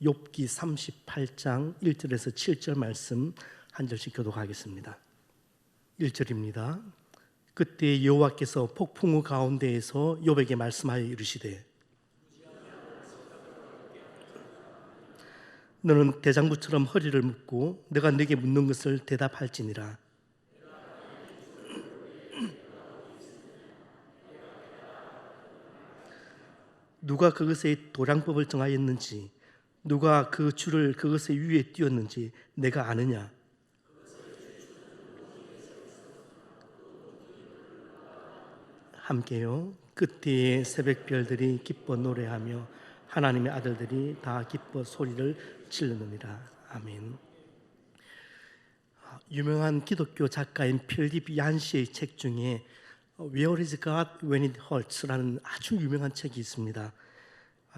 욥기 38장 1절에서 7절 말씀 한 절씩 교독하겠습니다. 1절입니다. 그때 여호와께서 폭풍우 가운데에서 욥에게 말씀하여 이르시되 너는 대장부처럼 허리를 묶고 내가 네게 묻는 것을 대답할지니라. 누가 그것의 도량법을 정하였는지 누가 그 줄을 그것의 위에 띄웠는지 내가 아느냐? 함께요. 그때의 새벽별들이 기뻐 노래하며 하나님의 아들들이 다 기뻐 소리를 질르느니라. 아멘. 유명한 기독교 작가인 필립 얀시의 책 중에 Where is God when it hurts라는 아주 유명한 책이 있습니다.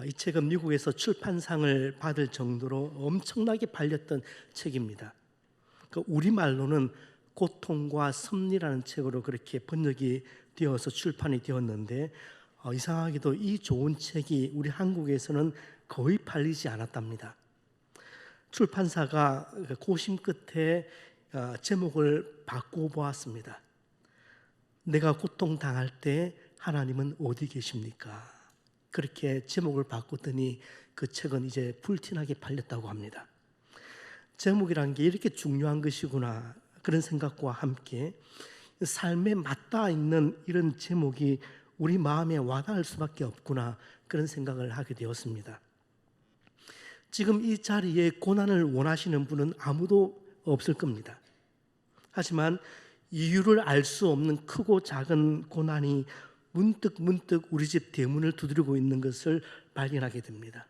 이 책은 미국에서 출판상을 받을 정도로 엄청나게 팔렸던 책입니다. 우리말로는 고통과 섭리라는 책으로 그렇게 번역이 되어서 출판이 되었는데 이상하게도 이 좋은 책이 우리 한국에서는 거의 팔리지 않았답니다. 출판사가 고심 끝에 제목을 바꿔보았습니다. 내가 고통당할 때 하나님은 어디 계십니까? 그렇게 제목을 바꿨더니 그 책은 이제 불티나게 팔렸다고 합니다. 제목이란 게 이렇게 중요한 것이구나, 그런 생각과 함께 삶에 맞닿아 있는 이런 제목이 우리 마음에 와닿을 수밖에 없구나, 그런 생각을 하게 되었습니다. 지금 이 자리에 고난을 원하시는 분은 아무도 없을 겁니다. 하지만 이유를 알 수 없는 크고 작은 고난이 문득 우리 집 대문을 두드리고 있는 것을 발견하게 됩니다.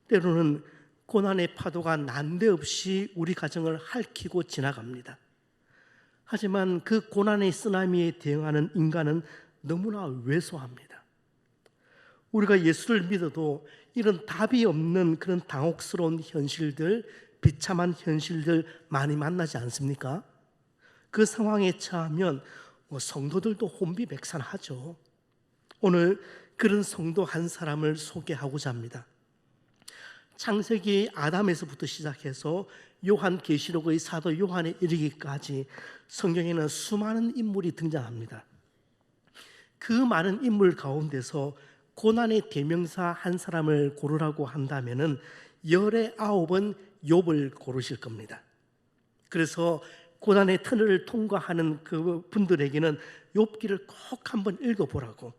때로는 고난의 파도가 난데없이 우리 가정을 핥히고 지나갑니다. 하지만 그 고난의 쓰나미에 대응하는 인간은 너무나 왜소합니다. 우리가 예수를 믿어도 이런 답이 없는 그런 당혹스러운 현실들, 비참한 현실들 많이 만나지 않습니까? 그 상황에 처하면 성도들도 혼비백산하죠. 오늘 그런 성도 한 사람을 소개하고자 합니다. 창세기 아담에서부터 시작해서 요한계시록의 사도 요한에 이르기까지 성경에는 수많은 인물이 등장합니다. 그 많은 인물 가운데서 고난의 대명사 한 사람을 고르라고 한다면은 19은 욥을 고르실 겁니다. 그래서 고난의 터널을 통과하는 그 분들에게는 욥기를 꼭 한번 읽어보라고,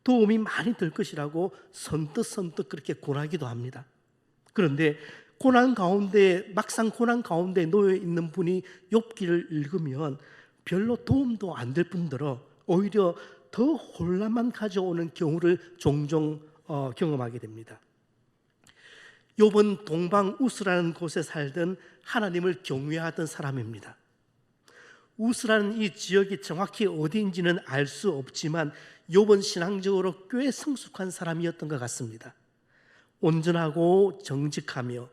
도움이 많이 될 것이라고 선뜻 그렇게 권하기도 합니다. 그런데 고난 가운데, 막상 고난 가운데 놓여 있는 분이 욥기를 읽으면 별로 도움도 안 될 뿐더러 오히려 더 혼란만 가져오는 경우를 종종 경험하게 됩니다. 욥은 동방 우스라는 곳에 살던 하나님을 경외하던 사람입니다. 우스라는 이 지역이 정확히 어디인지는 알 수 없지만 욥은 신앙적으로 꽤 성숙한 사람이었던 것 같습니다. 온전하고 정직하며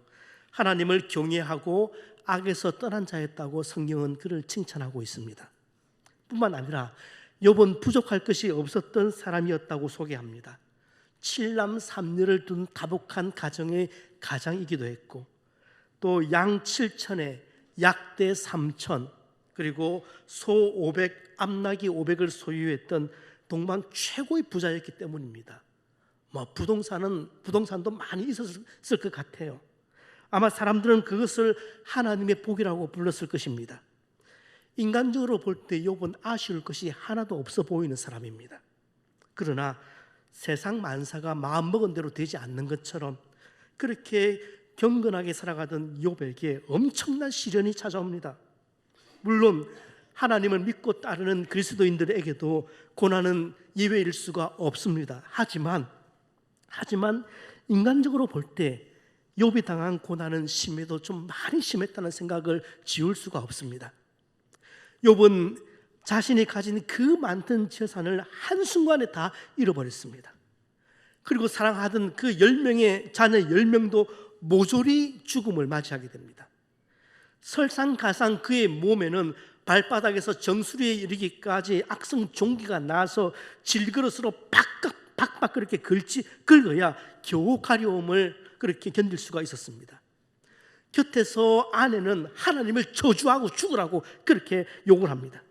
하나님을 경외하고 악에서 떠난 자였다고 성경은 그를 칭찬하고 있습니다. 뿐만 아니라 욥은 부족할 것이 없었던 사람이었다고 소개합니다. 7남 3녀를 둔 다복한 가정의 가장이기도 했고, 또 양 7천에 약대 3천, 그리고 소 500, 암나귀 500을 소유했던 동방 최고의 부자였기 때문입니다. 부동산도 많이 있었을 것 같아요. 아마 사람들은 그것을 하나님의 복이라고 불렀을 것입니다. 인간적으로 볼 때 욥은 아쉬울 것이 하나도 없어 보이는 사람입니다. 그러나 세상 만사가 마음먹은 대로 되지 않는 것처럼 그렇게 경건하게 살아가던 욥에게 엄청난 시련이 찾아옵니다. 물론 하나님을 믿고 따르는 그리스도인들에게도 고난은 예외일 수가 없습니다. 하지만 인간적으로 볼 때 욥이 당한 고난은 심해도 좀 많이 심했다는 생각을 지울 수가 없습니다. 욥은 자신이 가진 그 많던 재산을 한순간에 다 잃어버렸습니다. 그리고 사랑하던 그 10명의 자녀 10명도 모조리 죽음을 맞이하게 됩니다. 설상가상 그의 몸에는 발바닥에서 정수리에 이르기까지 악성 종기가 나서 질그릇으로 박박 그렇게 긁어야 겨우 가려움을 그렇게 견딜 수가 있었습니다. 곁에서 아내는 하나님을 저주하고 죽으라고 그렇게 욕을 합니다.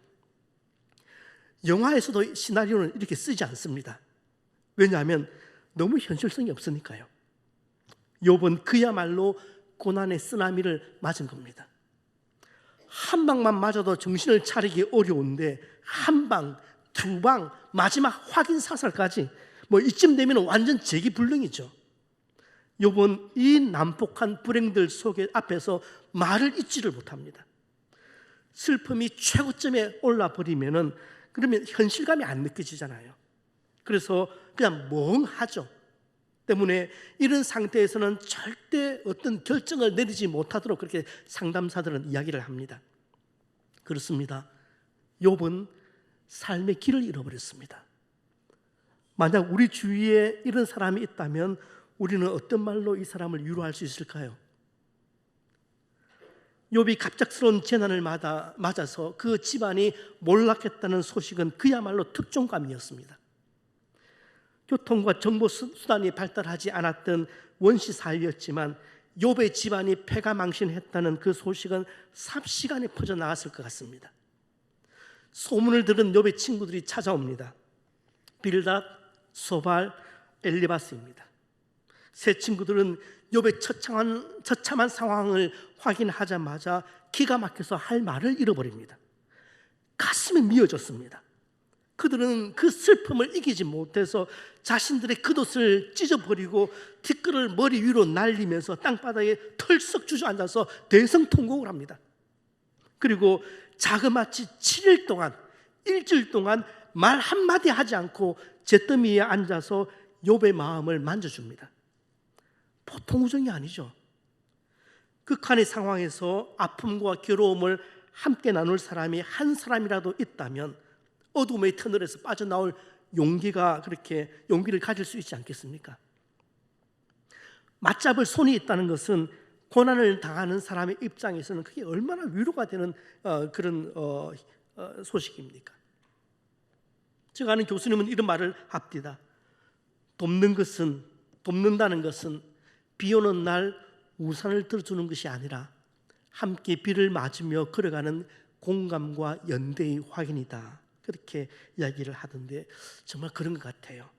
영화에서도 시나리오는 이렇게 쓰지 않습니다. 왜냐하면 너무 현실성이 없으니까요. 욥은 그야말로 고난의 쓰나미를 맞은 겁니다. 한 방만 맞아도 정신을 차리기 어려운데 한 방, 두 방, 마지막 확인 사살까지 이쯤 되면 완전 재기불능이죠. 욥은 이 난폭한 불행들 앞에서 말을 잇지를 못합니다. 슬픔이 최고점에 올라버리면은 그러면 현실감이 안 느껴지잖아요. 그래서 그냥 멍하죠. 때문에 이런 상태에서는 절대 어떤 결정을 내리지 못하도록 그렇게 상담사들은 이야기를 합니다. 그렇습니다. 욥은 삶의 길을 잃어버렸습니다. 만약 우리 주위에 이런 사람이 있다면 우리는 어떤 말로 이 사람을 위로할 수 있을까요? 욥이 갑작스러운 재난을 맞아서 그 집안이 몰락했다는 소식은 그야말로 특종감이었습니다. 교통과 정보 수단이 발달하지 않았던 원시 사회였지만 욥의 집안이 패가망신했다는 그 소식은 삽시간에 퍼져나갔을 것 같습니다. 소문을 들은 욥의 친구들이 찾아옵니다. 빌닷, 소발, 엘리바스입니다. 세 친구들은 욥의 처참한 상황을 확인하자마자 기가 막혀서 할 말을 잃어버립니다. 가슴이 미어졌습니다. 그들은 그 슬픔을 이기지 못해서 자신들의 겉옷을 찢어버리고 티끌을 머리 위로 날리면서 땅바닥에 털썩 주저앉아서 대성통곡을 합니다. 그리고 자그마치 7일 동안, 일주일 동안 말 한마디 하지 않고 잿더미에 앉아서 욥의 마음을 만져줍니다. 보통 우정이 아니죠. 극한의 상황에서 아픔과 괴로움을 함께 나눌 사람이 한 사람이라도 있다면 어둠의 터널에서 빠져나올 용기를 가질 수 있지 않겠습니까? 맞잡을 손이 있다는 것은 고난을 당하는 사람의 입장에서는 그게 얼마나 위로가 되는 그런 소식입니까? 제가 아는 교수님은 이런 말을 합니다. 돕는다는 것은 비 오는 날 우산을 들어주는 것이 아니라 함께 비를 맞으며 걸어가는 공감과 연대의 확인이다. 그렇게 이야기를 하던데 정말 그런 것 같아요.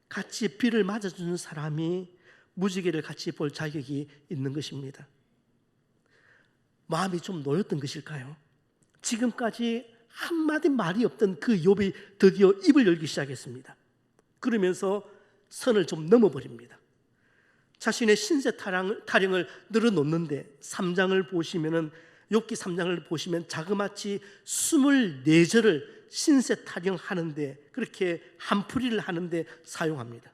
같이 비를 맞아주는 사람이 무지개를 같이 볼 자격이 있는 것입니다. 마음이 좀 놓였던 것일까요? 지금까지 한마디 말이 없던 그 욥이 드디어 입을 열기 시작했습니다. 그러면서 선을 좀 넘어버립니다. 자신의 신세 타령을 늘어놓는데 3장을 보시면은 욥기 3장을 보시면 자그마치 24절을 신세 타령하는데 그렇게 한풀이를 하는데 사용합니다.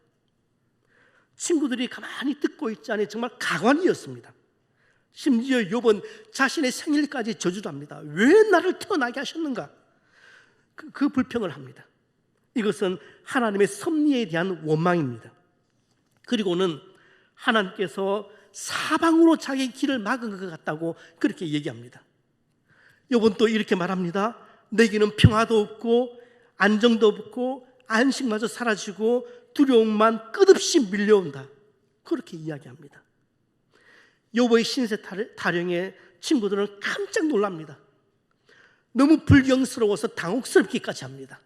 친구들이 가만히 듣고 있지 않으니 정말 가관이었습니다. 심지어 욥은 자신의 생일까지 저주도 합니다. 왜 나를 태어나게 하셨는가? 그 불평을 합니다. 이것은 하나님의 섭리에 대한 원망입니다. 그리고는 하나님께서 사방으로 자기 길을 막은 것 같다고 그렇게 얘기합니다. 욥은 또 이렇게 말합니다. 내게는 평화도 없고 안정도 없고 안식마저 사라지고 두려움만 끝없이 밀려온다. 그렇게 이야기합니다. 욥의 신세 타령에 친구들은 깜짝 놀랍니다. 너무 불경스러워서 당혹스럽기까지 합니다.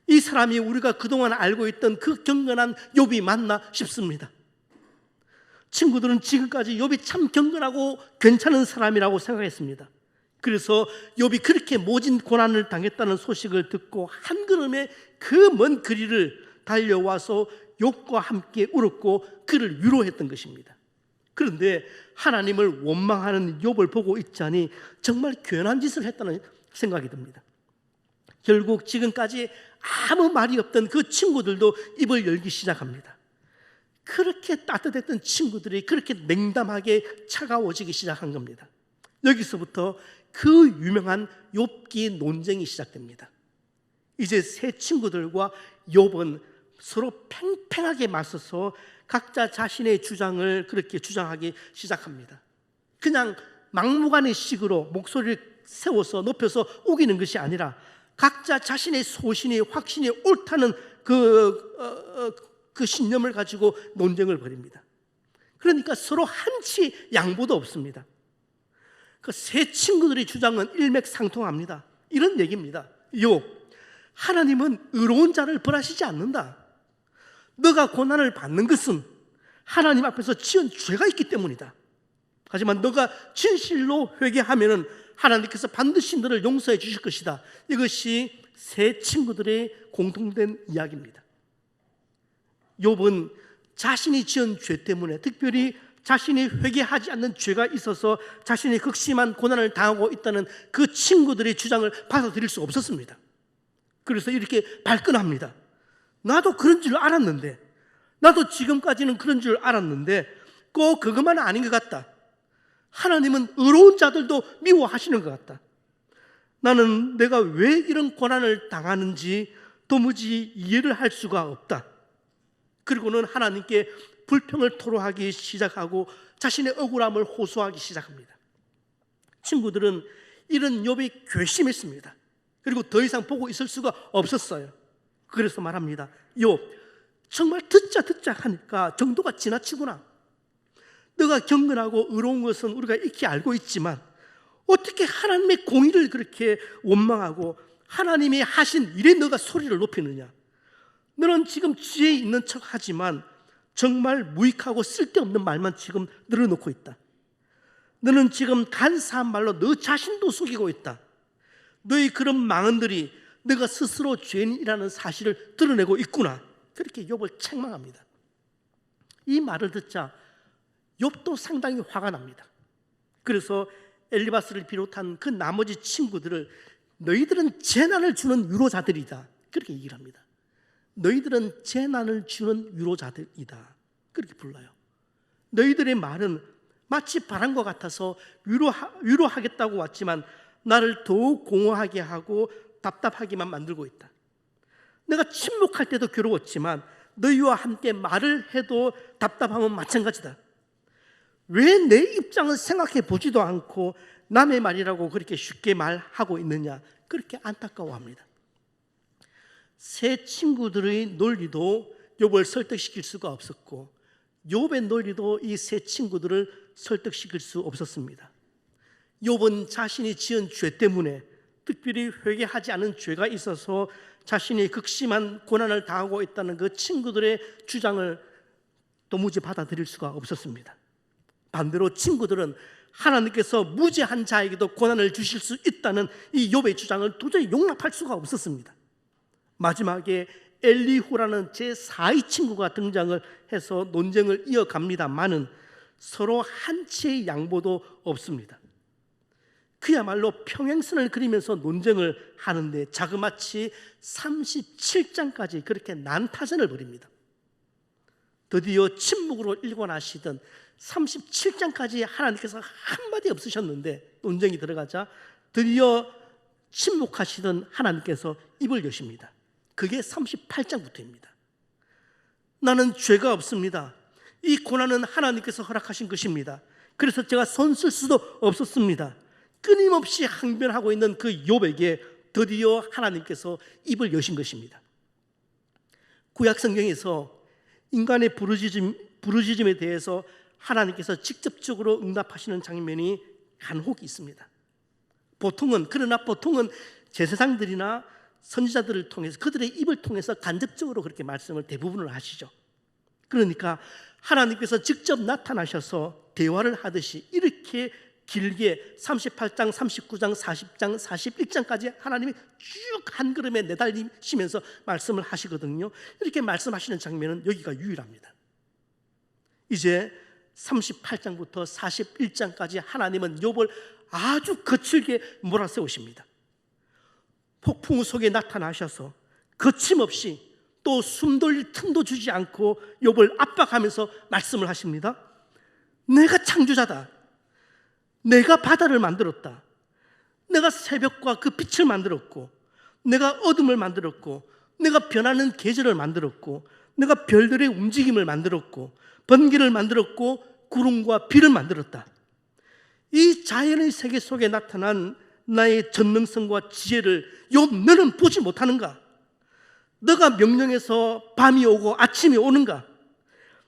이 사람이 우리가 그동안 알고 있던 그 경건한 욥이 맞나 싶습니다. 친구들은 지금까지 욥이 참 경건하고 괜찮은 사람이라고 생각했습니다. 그래서 욥이 그렇게 모진 고난을 당했다는 소식을 듣고 한 걸음에 그 먼 거리를 달려와서 욥과 함께 울었고 그를 위로했던 것입니다. 그런데 하나님을 원망하는 욥을 보고 있자니 정말 괜한 짓을 했다는 생각이 듭니다. 결국 지금까지 아무 말이 없던 그 친구들도 입을 열기 시작합니다. 그렇게 따뜻했던 친구들이 그렇게 냉담하게 차가워지기 시작한 겁니다. 여기서부터 그 유명한 욥기 논쟁이 시작됩니다. 이제 세 친구들과 욥은 서로 팽팽하게 맞서서 각자 자신의 주장을 그렇게 주장하기 시작합니다. 그냥 막무가내 식으로 목소리를 세워서 높여서 우기는 것이 아니라 각자 자신의 소신이 확신이 옳다는 그 신념을 가지고 논쟁을 벌입니다. 그러니까 서로 한치 양보도 없습니다. 그 세 친구들의 주장은 일맥상통합니다. 이런 얘기입니다. 욥, 하나님은 의로운 자를 벌하시지 않는다. 너가 고난을 받는 것은 하나님 앞에서 지은 죄가 있기 때문이다. 하지만 너가 진실로 회개하면은 하나님께서 반드시 너를 용서해 주실 것이다. 이것이 세 친구들의 공통된 이야기입니다. 욥은 자신이 지은 죄 때문에, 특별히 자신이 회개하지 않는 죄가 있어서 자신이 극심한 고난을 당하고 있다는 그 친구들의 주장을 받아들일 수 없었습니다. 그래서 이렇게 발끈합니다. 나도 그런 줄 알았는데, 나도 지금까지는 그런 줄 알았는데 꼭 그것만 아닌 것 같다. 하나님은 의로운 자들도 미워하시는 것 같다. 나는 내가 왜 이런 고난을 당하는지 도무지 이해를 할 수가 없다. 그리고는 하나님께 불평을 토로하기 시작하고 자신의 억울함을 호소하기 시작합니다. 친구들은 이런 욥이 괘씸했습니다. 그리고 더 이상 보고 있을 수가 없었어요. 그래서 말합니다. 욥, 정말 듣자 하니까 정도가 지나치구나. 너가 경건하고 의로운 것은 우리가 익히 알고 있지만 어떻게 하나님의 공의를 그렇게 원망하고 하나님이 하신 일에 너가 소리를 높이느냐. 너는 지금 지혜 있는 척하지만 정말 무익하고 쓸데없는 말만 지금 늘어놓고 있다. 너는 지금 간사한 말로 너 자신도 속이고 있다. 너의 그런 망언들이 너가 스스로 죄인이라는 사실을 드러내고 있구나. 그렇게 욥을 책망합니다. 이 말을 듣자 욥도 상당히 화가 납니다. 그래서 엘리바스를 비롯한 그 나머지 친구들을 너희들은 재난을 주는 위로자들이다. 그렇게 얘기를 합니다. 너희들은 재난을 주는 위로자들이다. 그렇게 불러요. 너희들의 말은 마치 바람과 같아서 위로하겠다고 왔지만 나를 더욱 공허하게 하고 답답하게만 만들고 있다. 내가 침묵할 때도 괴로웠지만 너희와 함께 말을 해도 답답함은 마찬가지다. 왜 내 입장을 생각해 보지도 않고 남의 말이라고 그렇게 쉽게 말하고 있느냐. 그렇게 안타까워합니다. 세 친구들의 논리도 욥을 설득시킬 수가 없었고 욥의 논리도 이 세 친구들을 설득시킬 수 없었습니다. 욥은 자신이 지은 죄 때문에, 특별히 회개하지 않은 죄가 있어서 자신이 극심한 고난을 당하고 있다는 그 친구들의 주장을 도무지 받아들일 수가 없었습니다. 반대로 친구들은 하나님께서 무죄한 자에게도 고난을 주실 수 있다는 이 욥의 주장을 도저히 용납할 수가 없었습니다. 마지막에 엘리후라는 제4의 친구가 등장을 해서 논쟁을 이어갑니다만은 서로 한치의 양보도 없습니다. 그야말로 평행선을 그리면서 논쟁을 하는데 자그마치 37장까지 그렇게 난타전을 벌입니다. 드디어 침묵으로 일관하시던 37장까지 하나님께서 한마디 없으셨는데 논쟁이 들어가자 드디어 침묵하시던 하나님께서 입을 여십니다. 그게 38장부터입니다. 나는 죄가 없습니다. 이 고난은 하나님께서 허락하신 것입니다. 그래서 제가 손 쓸 수도 없었습니다. 끊임없이 항변하고 있는 그 욥에게 드디어 하나님께서 입을 여신 것입니다. 구약 성경에서 인간의 부르짖음에 대해서 하나님께서 직접적으로 응답하시는 장면이 간혹 있습니다. 보통은 제사장들이나 선지자들을 통해서 그들의 입을 통해서 간접적으로 그렇게 말씀을 대부분을 하시죠. 그러니까 하나님께서 직접 나타나셔서 대화를 하듯이 이렇게 길게 38장, 39장, 40장, 41장까지 하나님이 쭉 한 걸음에 내달리시면서 말씀을 하시거든요. 이렇게 말씀하시는 장면은 여기가 유일합니다. 이제 38장부터 41장까지 하나님은 욥을 아주 거칠게 몰아세우십니다. 폭풍 속에 나타나셔서 거침없이 또 숨돌릴 틈도 주지 않고 욥을 압박하면서 말씀을 하십니다. 내가 창조자다. 내가 바다를 만들었다. 내가 새벽과 그 빛을 만들었고, 내가 어둠을 만들었고, 내가 변하는 계절을 만들었고, 내가 별들의 움직임을 만들었고, 번개를 만들었고, 구름과 비를 만들었다. 이 자연의 세계 속에 나타난 나의 전능성과 지혜를 욥 너는 보지 못하는가? 너가 명령해서 밤이 오고 아침이 오는가?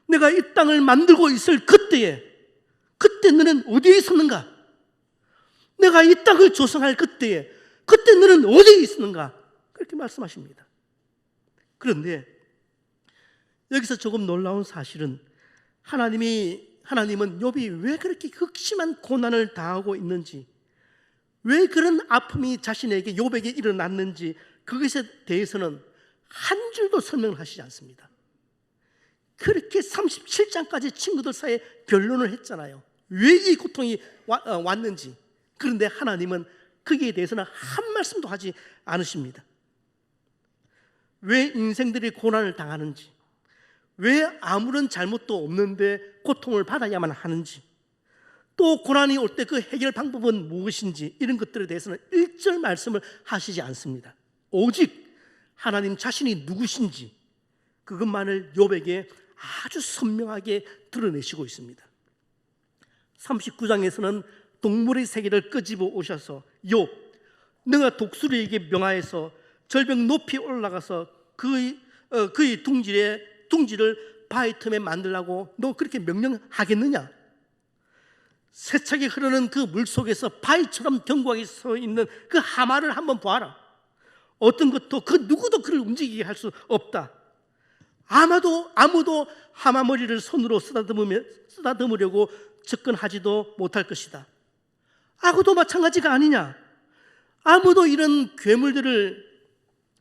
내가 이 땅을 만들고 있을 그때 너는 어디에 있었는가? 내가 이 땅을 조성할 그때 너는 어디에 있었는가? 그렇게 말씀하십니다. 그런데 여기서 조금 놀라운 사실은 하나님은 욥이 왜 그렇게 극심한 고난을 당하고 있는지, 왜 그런 아픔이 자신에게 욥에게 일어났는지 그것에 대해서는 한 줄도 설명을 하시지 않습니다. 그렇게 37장까지 친구들 사이에 변론을 했잖아요. 왜 이 고통이 왔는지. 그런데 하나님은 거기에 대해서는 한 말씀도 하지 않으십니다. 왜 인생들이 고난을 당하는지, 왜 아무런 잘못도 없는데 고통을 받아야만 하는지, 또 고난이 올 때 그 해결 방법은 무엇인지, 이런 것들에 대해서는 일절 말씀을 하시지 않습니다. 오직 하나님 자신이 누구신지 그것만을 욥에게 아주 선명하게 드러내시고 있습니다. 39장에서는 동물의 세계를 끄집어 오셔서 욥, 너가 독수리에게 명하여서 절벽 높이 올라가서 그의 둥지를 바위 틈에 만들라고 너 그렇게 명령하겠느냐? 세차게 흐르는 그 물속에서 바위처럼 견고하게 서 있는 그 하마를 한번 보아라. 어떤 것도 그 누구도 그를 움직이게 할 수 없다. 아무도 하마머리를 손으로 쓰다듬으려고 접근하지도 못할 것이다. 악어도 마찬가지가 아니냐? 아무도 이런 괴물들을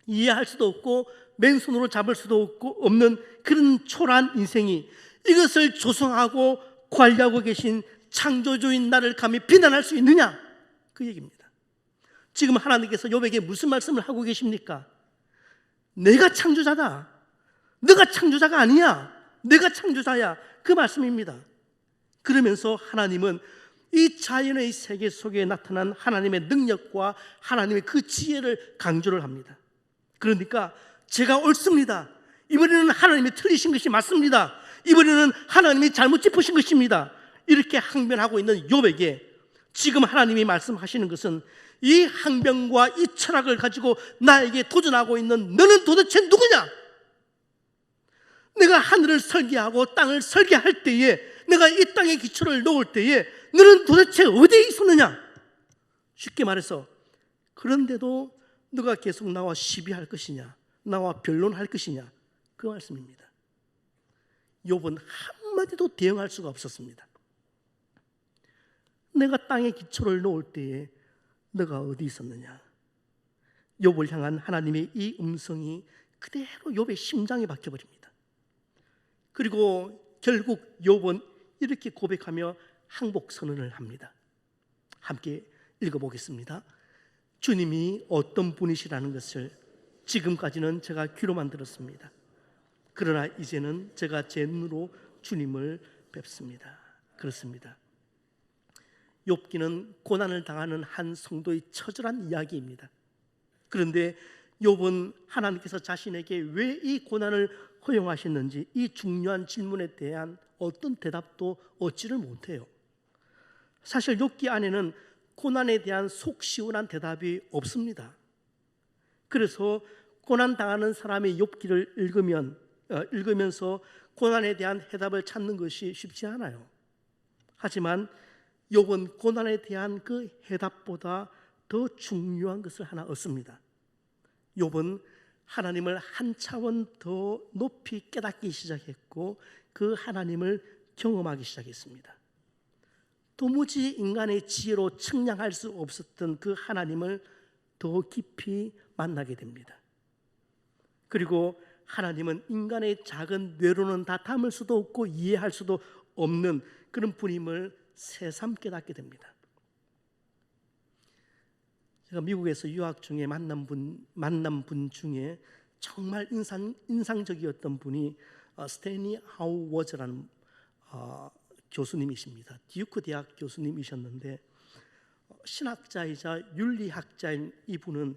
이해할 수도 없고 맨손으로 잡을 수도 없는 그런 초라한 인생이 이것을 조성하고 관리하고 계신 창조주인 나를 감히 비난할 수 있느냐? 그 얘기입니다. 지금 하나님께서 욥에게 무슨 말씀을 하고 계십니까? 내가 창조자다. 너가 창조자가 아니야. 내가 창조자야. 그 말씀입니다. 그러면서 하나님은 이 자연의 세계 속에 나타난 하나님의 능력과 하나님의 그 지혜를 강조를 합니다. 그러니까 제가 옳습니다. 이번에는 하나님이 틀리신 것이 맞습니다. 이번에는 하나님이 잘못 짚으신 것입니다. 이렇게 항변하고 있는 욥에게 지금 하나님이 말씀하시는 것은 이 항변과 이 철학을 가지고 나에게 도전하고 있는 너는 도대체 누구냐? 내가 하늘을 설계하고 땅을 설계할 때에, 내가 이 땅에 기초를 놓을 때에 너는 도대체 어디에 있었느냐? 쉽게 말해서 그런데도 너가 계속 나와 시비할 것이냐, 나와 변론할 것이냐, 그 말씀입니다. 욥은 한마디도 대응할 수가 없었습니다. 내가 땅에 기초를 놓을 때에 너가 어디 있었느냐? 욥을 향한 하나님의 이 음성이 그대로 욥의 심장에 박혀버립니다. 그리고 결국 욥은 이렇게 고백하며 항복 선언을 합니다. 함께 읽어보겠습니다. 주님이 어떤 분이시라는 것을 지금까지는 제가 귀로만 들었습니다. 그러나 이제는 제가 제 눈으로 주님을 뵙습니다. 그렇습니다. 욥기는 고난을 당하는 한 성도의 처절한 이야기입니다. 그런데 욥은 하나님께서 자신에게 왜 이 고난을 허용하셨는지 이 중요한 질문에 대한 어떤 대답도 얻지를 못해요. 사실 욥기 안에는 고난에 대한 속 시원한 대답이 없습니다. 그래서 고난 당하는 사람의 욥기를 읽으면서 고난에 대한 해답을 찾는 것이 쉽지 않아요. 하지만 욥은 고난에 대한 그 해답보다 더 중요한 것을 하나 얻습니다. 욥은 하나님을 한 차원 더 높이 깨닫기 시작했고 그 하나님을 경험하기 시작했습니다. 도무지 인간의 지혜로 측량할 수 없었던 그 하나님을 더 깊이 만나게 됩니다. 그리고 하나님은 인간의 작은 뇌로는 다 담을 수도 없고 이해할 수도 없는 그런 분임을 새삼 깨닫게 됩니다. 제가 미국에서 유학 중에 만난 분 중에 정말 인상적이었던 분이 스탠리 하우워즈라는 교수님이십니다. 듀크 대학 교수님이셨는데 신학자이자 윤리학자인 이분은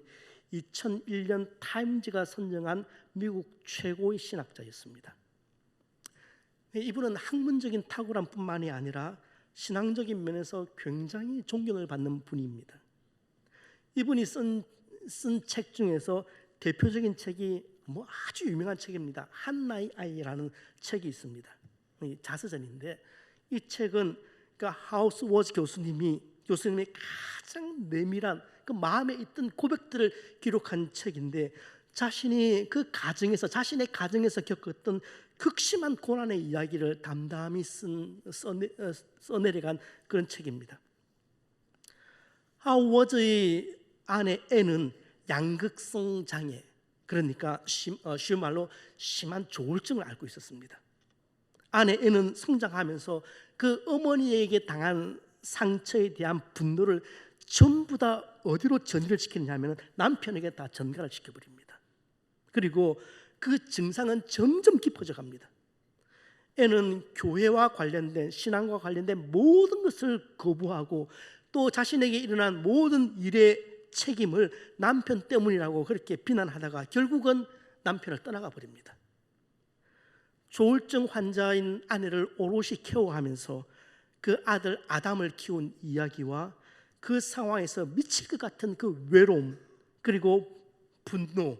2001년 타임즈가 선정한 미국 최고의 신학자였습니다. 이분은 학문적인 탁월함 뿐만이 아니라 신앙적인 면에서 굉장히 존경을 받는 분입니다. 이분이 쓴 책 중에서 대표적인 책이 아주 유명한 책입니다. 한나의 아이라는 책이 있습니다. 이 자서전인데, 이 책은 그러니까 하우스 워즈 교수님이 가장 내밀한 그 마음에 있던 고백들을 기록한 책인데, 자신의 가정에서 겪었던 극심한 고난의 이야기를 담담히 써내려간 그런 책입니다. 하우스 워즈의 아내 앤은 양극성 장애, 그러니까 쉬운 말로 심한 조울증을 앓고 있었습니다. 아내 앤은 성장하면서 그 어머니에게 당한 상처에 대한 분노를 전부 다 어디로 전이를 시키느냐면 남편에게 다 전가를 시켜버립니다. 그리고 그 증상은 점점 깊어져 갑니다. 앤은 교회와 관련된, 신앙과 관련된 모든 것을 거부하고 또 자신에게 일어난 모든 일의 책임을 남편 때문이라고 그렇게 비난하다가 결국은 남편을 떠나가 버립니다. 조울증 환자인 아내를 오롯이 케어하면서 그 아들 아담을 키운 이야기와 그 상황에서 미칠 것 같은 그 외로움, 그리고 분노,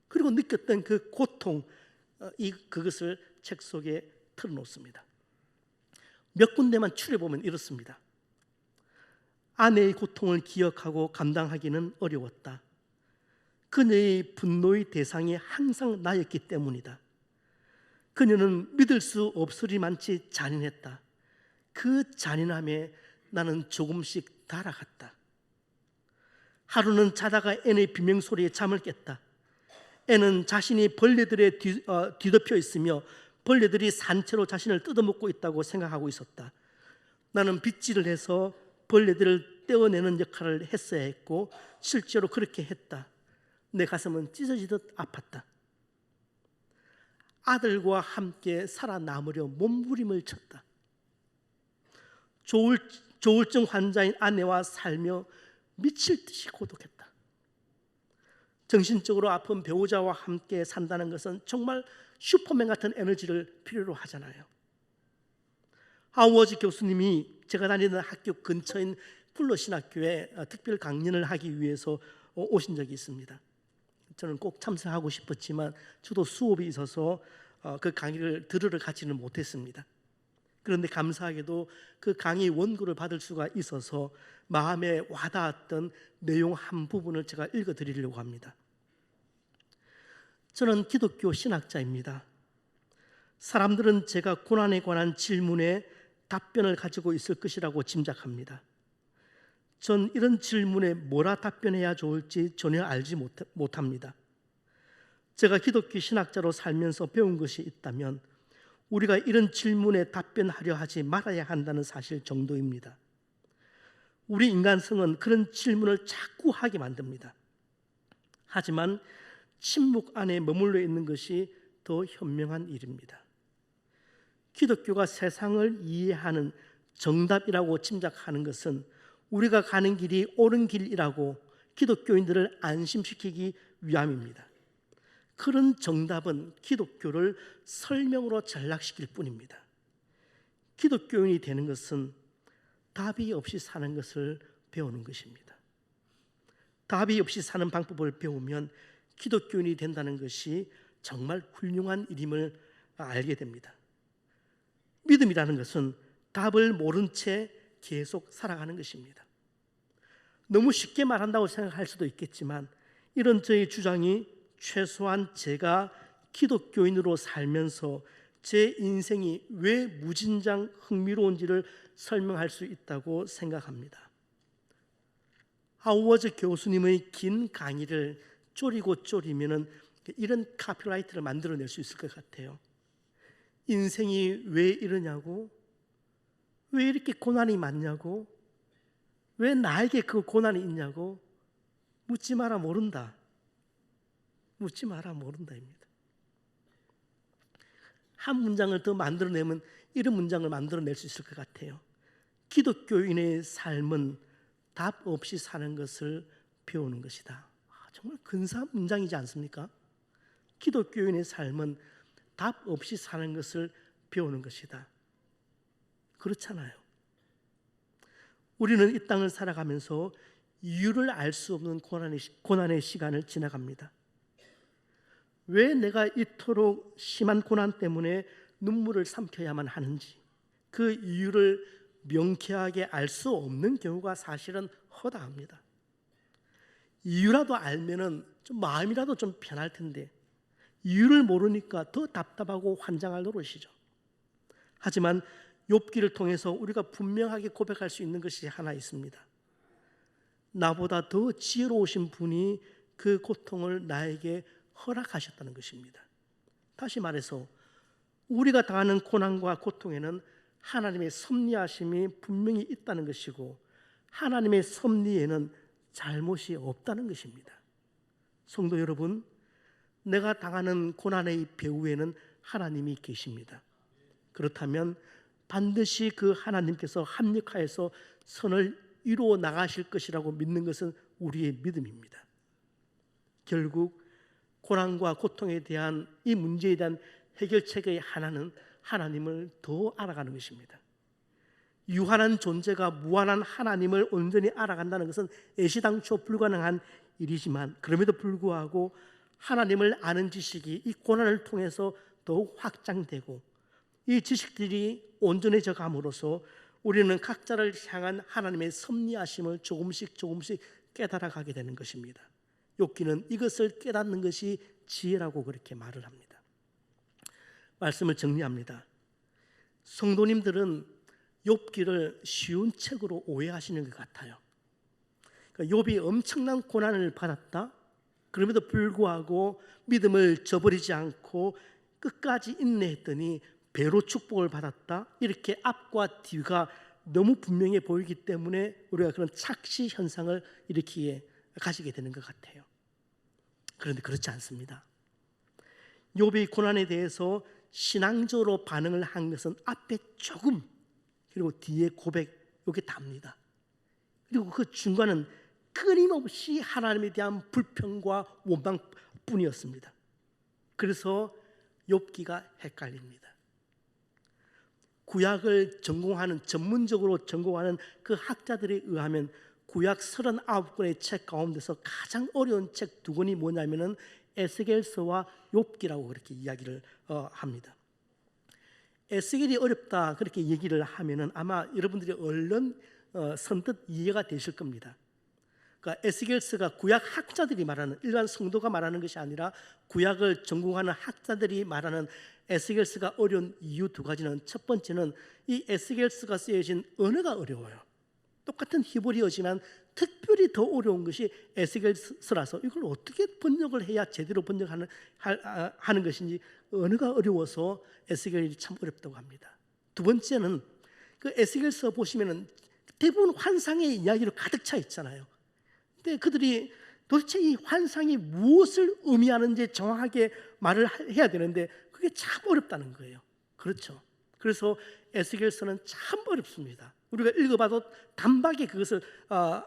그리고 느꼈던 그 고통, 그것을 책 속에 털어놓습니다. 몇 군데만 추려보면 이렇습니다. 아내의 고통을 기억하고 감당하기는 어려웠다. 그녀의 분노의 대상이 항상 나였기 때문이다. 그녀는 믿을 수 없으리만치 잔인했다. 그 잔인함에 나는 조금씩 달아갔다. 하루는 자다가 앤의 비명소리에 잠을 깼다. 앤은 자신이 벌레들에 뒤덮여 있으며 벌레들이 산채로 자신을 뜯어먹고 있다고 생각하고 있었다. 나는 빗질을 해서 벌레들을 떼어내는 역할을 했어야 했고 실제로 그렇게 했다. 내 가슴은 찢어지듯 아팠다. 아들과 함께 살아남으려 몸부림을 쳤다. 조울증 환자인 아내와 살며 미칠 듯이 고독했다. 정신적으로 아픈 배우자와 함께 산다는 것은 정말 슈퍼맨 같은 에너지를 필요로 하잖아요. 하워즈 교수님이 제가 다니는 학교 근처인 풀러 신학교에 특별 강연을 하기 위해서 오신 적이 있습니다. 저는 꼭 참석하고 싶었지만 저도 수업이 있어서 그 강의를 들으러 가지는 못했습니다. 그런데 감사하게도 그 강의 원고를 받을 수가 있어서 마음에 와닿았던 내용 한 부분을 제가 읽어드리려고 합니다. 저는 기독교 신학자입니다. 사람들은 제가 고난에 관한 질문에 답변을 가지고 있을 것이라고 짐작합니다. 전 이런 질문에 뭐라 답변해야 좋을지 전혀 알지 못합니다. 제가 기독교 신학자로 살면서 배운 것이 있다면 우리가 이런 질문에 답변하려 하지 말아야 한다는 사실 정도입니다. 우리 인간성은 그런 질문을 자꾸 하게 만듭니다. 하지만 침묵 안에 머물러 있는 것이 더 현명한 일입니다. 기독교가 세상을 이해하는 정답이라고 짐작하는 것은 우리가 가는 길이 옳은 길이라고 기독교인들을 안심시키기 위함입니다. 그런 정답은 기독교를 설명으로 전락시킬 뿐입니다. 기독교인이 되는 것은 답이 없이 사는 것을 배우는 것입니다. 답이 없이 사는 방법을 배우면 기독교인이 된다는 것이 정말 훌륭한 일임을 알게 됩니다. 믿음이라는 것은 답을 모른 채 계속 살아가는 것입니다. 너무 쉽게 말한다고 생각할 수도 있겠지만 이런 저의 주장이 최소한 제가 기독교인으로 살면서 제 인생이 왜 무진장 흥미로운지를 설명할 수 있다고 생각합니다. 하워즈 교수님의 긴 강의를 쪼리면 이런 카피라이트를 만들어낼 수 있을 것 같아요. 인생이 왜 이러냐고, 왜 이렇게 고난이 많냐고, 왜 나에게 그 고난이 있냐고 묻지 마라 모른다. 묻지 마라 모른다입니다. 한 문장을 더 만들어내면 이런 문장을 만들어낼 수 있을 것 같아요. 기독교인의 삶은 답 없이 사는 것을 배우는 것이다. 정말 근사한 문장이지 않습니까? 기독교인의 삶은 답 없이 사는 것을 배우는 것이다. 그렇잖아요. 우리는 이 땅을 살아가면서 이유를 알 수 없는 고난의 시간을 지나갑니다. 왜 내가 이토록 심한 고난 때문에 눈물을 삼켜야만 하는지 그 이유를 명쾌하게 알 수 없는 경우가 사실은 허다합니다. 이유라도 알면은 좀 마음이라도 좀 편할 텐데 이유를 모르니까 더 답답하고 환장할 노릇이죠. 하지만 욥기를 통해서 우리가 분명하게 고백할 수 있는 것이 하나 있습니다. 나보다 더 지혜로우신 분이 그 고통을 나에게 허락하셨다는 것입니다. 다시 말해서 우리가 당하는 고난과 고통에는 하나님의 섭리하심이 분명히 있다는 것이고 하나님의 섭리에는 잘못이 없다는 것입니다. 성도 여러분, 내가 당하는 고난의 배후에는 하나님이 계십니다. 그렇다면 반드시 그 하나님께서 합력하여서 선을 이루어 나가실 것이라고 믿는 것은 우리의 믿음입니다. 결국 고난과 고통에 대한 이 문제에 대한 해결책의 하나는 하나님을 더 알아가는 것입니다. 유한한 존재가 무한한 하나님을 온전히 알아간다는 것은 애시당초 불가능한 일이지만 그럼에도 불구하고 하나님을 아는 지식이 이 고난을 통해서 더욱 확장되고 이 지식들이 온전해져 감으로써 우리는 각자를 향한 하나님의 섭리하심을 조금씩 깨달아가게 되는 것입니다. 욥기는 이것을 깨닫는 것이 지혜라고 그렇게 말을 합니다. 말씀을 정리합니다. 성도님들은 욥기를 쉬운 책으로 오해하시는 것 같아요. 그러니까 욥이 엄청난 고난을 받았다. 그럼에도 불구하고 믿음을 저버리지 않고 끝까지 인내했더니 배로 축복을 받았다. 이렇게 앞과 뒤가 너무 분명해 보이기 때문에 우리가 그런 착시 현상을 일으키게 가지게 되는 것 같아요. 그런데 그렇지 않습니다. 욥이 고난에 대해서 신앙적으로 반응을 한 것은 앞에 조금 그리고 뒤에 고백 이게 답니다. 그리고 그 중간은 끊임없이 하나님에 대한 불평과 원망뿐이었습니다. 그래서 욥기가 헷갈립니다. 구약을 전문적으로 전공하는 그 학자들에 의하면 구약 39권의 책 가운데서 가장 어려운 책 2권이 뭐냐면은 에스겔서와 욥기라고 그렇게 이야기를 합니다. 에스겔이 어렵다 그렇게 얘기를 하면은 아마 여러분들이 얼른 선뜻 이해가 되실 겁니다. 그러니까 에스겔서가 구약 학자들이 말하는 일반 성도가 말하는 것이 아니라 구약을 전공하는 학자들이 말하는 에스겔서가 어려운 이유 2가지는 첫 번째는 이 에스겔서가 쓰여진 언어가 어려워요. 똑같은 히브리어지만 특별히 더 어려운 것이 에스겔서라서 이걸 어떻게 번역을 해야 제대로 번역하는 하는 것인지 언어가 어려워서 에스겔이 참 어렵다고 합니다. 두 번째는 그 에스겔서 보시면은 대부분 환상의 이야기로 가득 차 있잖아요. 근데 그들이 도대체 이 환상이 무엇을 의미하는지 정확하게 말을 해야 되는데 그게 참 어렵다는 거예요. 그렇죠. 그래서 에스겔서는 참 어렵습니다. 우리가 읽어봐도 단박에 그것을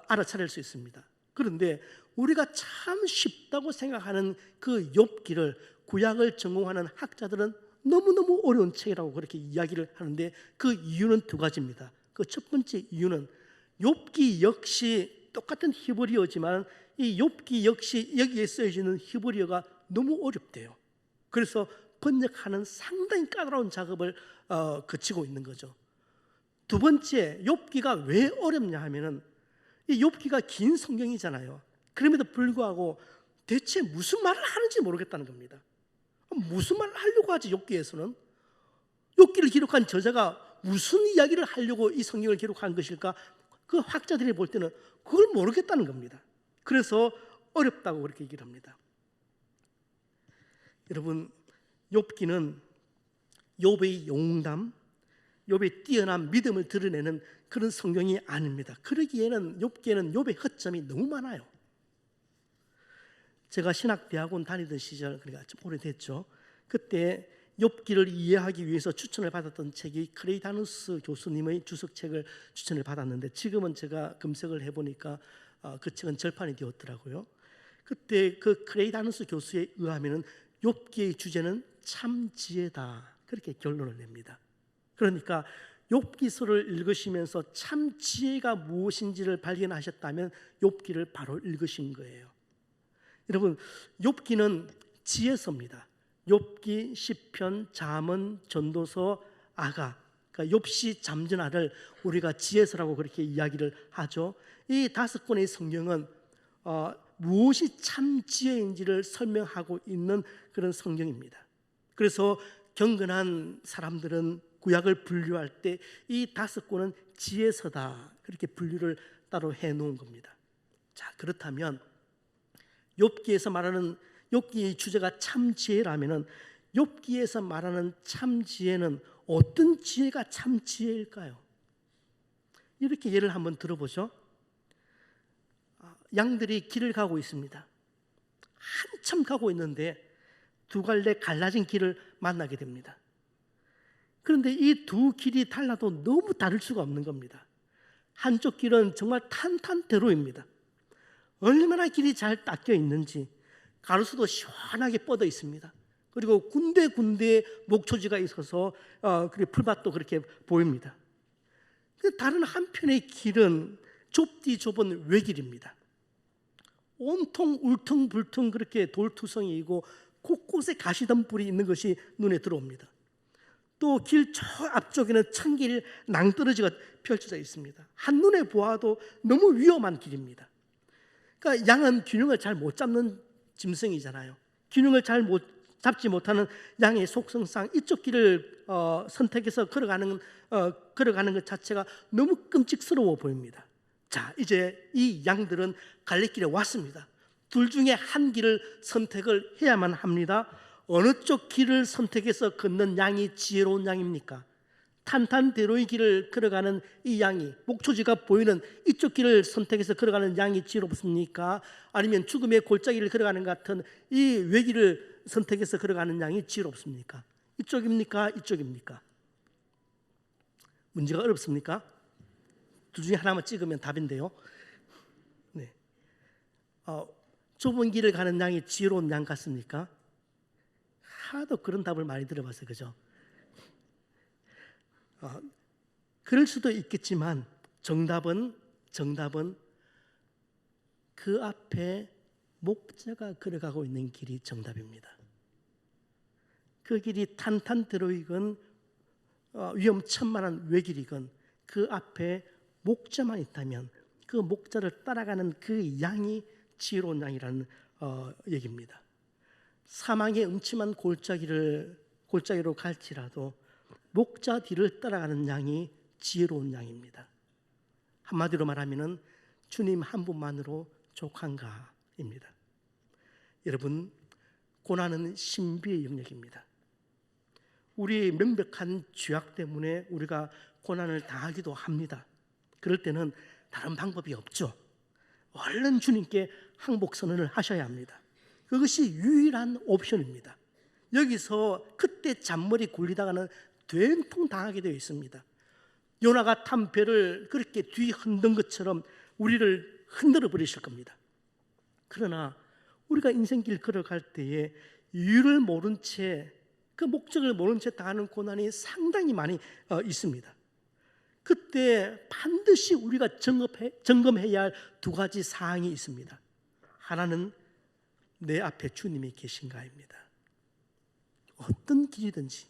알아차릴 수 있습니다. 그런데 우리가 참 쉽다고 생각하는 그 욥기를 구약을 전공하는 학자들은 너무너무 어려운 책이라고 그렇게 이야기를 하는데 그 이유는 2가지입니다. 그 첫 번째 이유는 욥기 역시 똑같은 히브리어지만 이 욥기 역시 여기에 쓰여지는 히브리어가 너무 어렵대요. 그래서 번역하는 상당히 까다로운 작업을 거치고 있는 거죠. 두 번째, 욥기가 왜 어렵냐 하면은 이 욥기가 긴 성경이잖아요. 그럼에도 불구하고 대체 무슨 말을 하는지 모르겠다는 겁니다. 무슨 말을 하려고 하지 욥기에서는? 욥기를 기록한 저자가 무슨 이야기를 하려고 이 성경을 기록한 것일까? 그 학자들이 볼 때는 그걸 모르겠다는 겁니다. 그래서 어렵다고 그렇게 얘기를 합니다. 여러분, 욥기는 욥의 용담, 욥의 뛰어난 믿음을 드러내는 그런 성경이 아닙니다. 그러기에는 욥기에는 욥의 허점이 너무 많아요. 제가 신학대학원 다니던 시절, 그러니까 좀 오래됐죠. 그때 욥기를 이해하기 위해서 추천을 받았던 책이 크레이다누스 교수님의 주석책을 추천을 받았는데 지금은 제가 검색을 해보니까 그 책은 절판이 되었더라고요. 그때 그 크레이다누스 교수에 의하면은 욥기의 주제는 참 지혜다 그렇게 결론을 냅니다. 그러니까 욥기서를 읽으시면서 참 지혜가 무엇인지를 발견하셨다면 욥기를 바로 읽으신 거예요. 여러분, 욥기는 지혜서입니다. 욥기, 시편, 잠언, 전도서, 아가, 그러니까 욥시, 잠언을 우리가 지혜서라고 그렇게 이야기를 하죠. 이 5권의 성경은 무엇이 참 지혜인지를 설명하고 있는 그런 성경입니다. 그래서 경건한 사람들은 구약을 분류할 때 이 5권은 지혜서다 그렇게 분류를 따로 해놓은 겁니다. 자, 그렇다면 욥기에서 말하는 욥기의 주제가 참 지혜라면은 욥기에서 말하는 참 지혜는 어떤 지혜가 참 지혜일까요? 이렇게 예를 한번 들어보죠. 양들이 길을 가고 있습니다. 한참 가고 있는데 두 갈래 갈라진 길을 만나게 됩니다. 그런데 이 두 길이 달라도 너무 다를 수가 없는 겁니다. 한쪽 길은 정말 탄탄대로입니다. 얼마나 길이 잘 닦여 있는지 가로수도 시원하게 뻗어 있습니다. 그리고 군데군데 목초지가 있어서 풀밭도 그렇게 보입니다. 다른 한편의 길은 좁디 좁은 외길입니다. 온통 울퉁불퉁 그렇게 돌투성이이고 곳곳에 가시덤불이 있는 것이 눈에 들어옵니다. 또 길 저 앞쪽에는 천길 낭떠러지가 펼쳐져 있습니다. 한눈에 보아도 너무 위험한 길입니다. 그러니까 양은 균형을 잘 못 잡는 짐승이잖아요. 균형을 잘 잡지 못하는 양의 속성상 이쪽 길을 선택해서 걸어가는 것 자체가 너무 끔찍스러워 보입니다. 자, 이제 이 양들은 갈림길에 왔습니다. 둘 중에 한 길을 선택을 해야만 합니다. 어느 쪽 길을 선택해서 걷는 양이 지혜로운 양입니까? 탄탄대로의 길을 걸어가는 이 양이, 목초지가 보이는 이쪽 길을 선택해서 걸어가는 양이 지혜롭습니까? 아니면 죽음의 골짜기를 걸어가는 것 같은 이 외길을 선택해서 걸어가는 양이 지혜롭습니까? 이쪽입니까? 이쪽입니까? 문제가 어렵습니까? 둘 중에 하나만 찍으면 답인데요. 네. 좁은 길을 가는 양이 지혜로운 양 같습니까? 하도 그런 답을 많이 들어봤어요. 그죠? 그럴 수도 있겠지만 정답은 그 앞에 목자가 걸어가고 있는 길이 정답입니다. 그 길이 탄탄대로이건 위험천만한 외길이건 그 앞에 목자만 있다면 그 목자를 따라가는 그 양이 지혜로운 양이라는 얘기입니다. 사망의 음침한 골짜기로 갈지라도 목자 뒤를 따라가는 양이 지혜로운 양입니다. 한마디로 말하면 주님 한 분만으로 족한가입니다. 여러분, 고난은 신비의 영역입니다. 우리의 명백한 죄악 때문에 우리가 고난을 당하기도 합니다. 그럴 때는 다른 방법이 없죠. 얼른 주님께 항복 선언을 하셔야 합니다. 그것이 유일한 옵션입니다. 여기서 그때 잔머리 굴리다가는 된통 당하게 되어 있습니다. 요나가 탄 배를 그렇게 뒤 흔든 것처럼 우리를 흔들어 버리실 겁니다. 그러나 우리가 인생길 걸어갈 때에 이유를 모른 채, 그 목적을 모른 채 당하는 고난이 상당히 많이 있습니다. 그때 반드시 우리가 점검해야 할 두 가지 사항이 있습니다. 하나는 내 앞에 주님이 계신가입니다. 어떤 길이든지,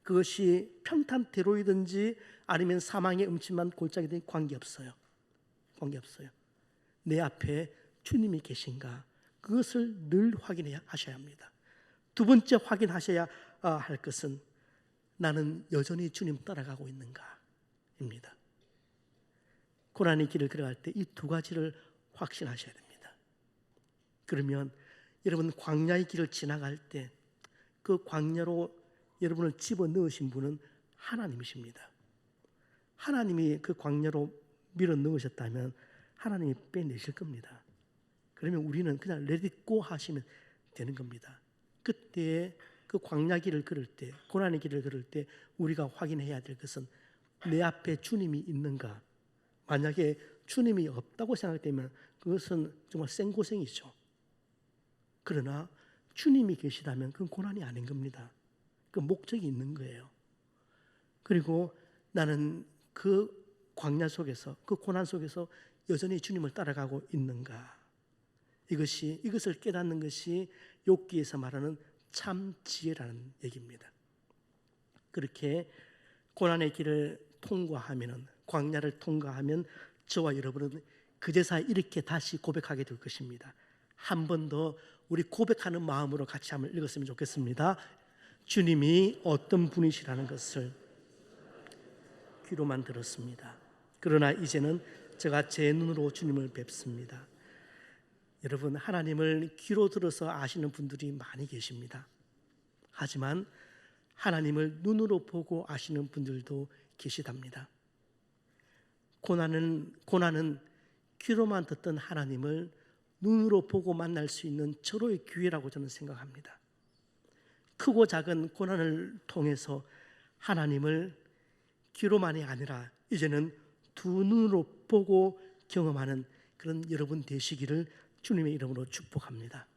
그것이 평탄대로이든지 아니면 사망의 음침한 골짜기든지 관계없어요. 내 앞에 주님이 계신가, 그것을 늘 확인하셔야 합니다. 두 번째 확인하셔야 할 것은 나는 여전히 주님 따라가고 있는가입니다. 고난의 길을 걸어갈 때 이 두 가지를 확신하셔야 됩니다. 그러면 여러분, 광야의 길을 지나갈 때 그 광야로 여러분을 집어넣으신 분은 하나님이십니다. 하나님이 그 광야로 밀어넣으셨다면 하나님이 빼내실 겁니다. 그러면 우리는 그냥 let it go 하시면 되는 겁니다. 그때 그 광야 길을 걸을 때, 고난의 길을 걸을 때 우리가 확인해야 될 것은 내 앞에 주님이 있는가. 만약에 주님이 없다고 생각되면 그것은 정말 생고생이죠. 그러나 주님이 계시다면 그건 고난이 아닌 겁니다. 그 목적이 있는 거예요. 그리고 나는 그 광야 속에서, 그 고난 속에서 여전히 주님을 따라가고 있는가. 이것을 깨닫는 것이 욥기에서 말하는 참 지혜라는 얘기입니다. 그렇게 고난의 길을 통과하면, 광야를 통과하면 저와 여러분은 그제서야 이렇게 다시 고백하게 될 것입니다. 한 번 더 우리 고백하는 마음으로 같이 한번 읽었으면 좋겠습니다. 주님이 어떤 분이시라는 것을 귀로만 들었습니다. 그러나 이제는 제가 제 눈으로 주님을 뵙습니다. 여러분, 하나님을 귀로 들어서 아시는 분들이 많이 계십니다. 하지만 하나님을 눈으로 보고 아시는 분들도 계시답니다. 고난은 귀로만 듣던 하나님을 눈으로 보고 만날 수 있는 절호의 기회라고 저는 생각합니다. 크고 작은 고난을 통해서 하나님을 귀로만이 아니라 이제는 두 눈으로 보고 경험하는 그런 여러분 되시기를 주님의 이름으로 축복합니다.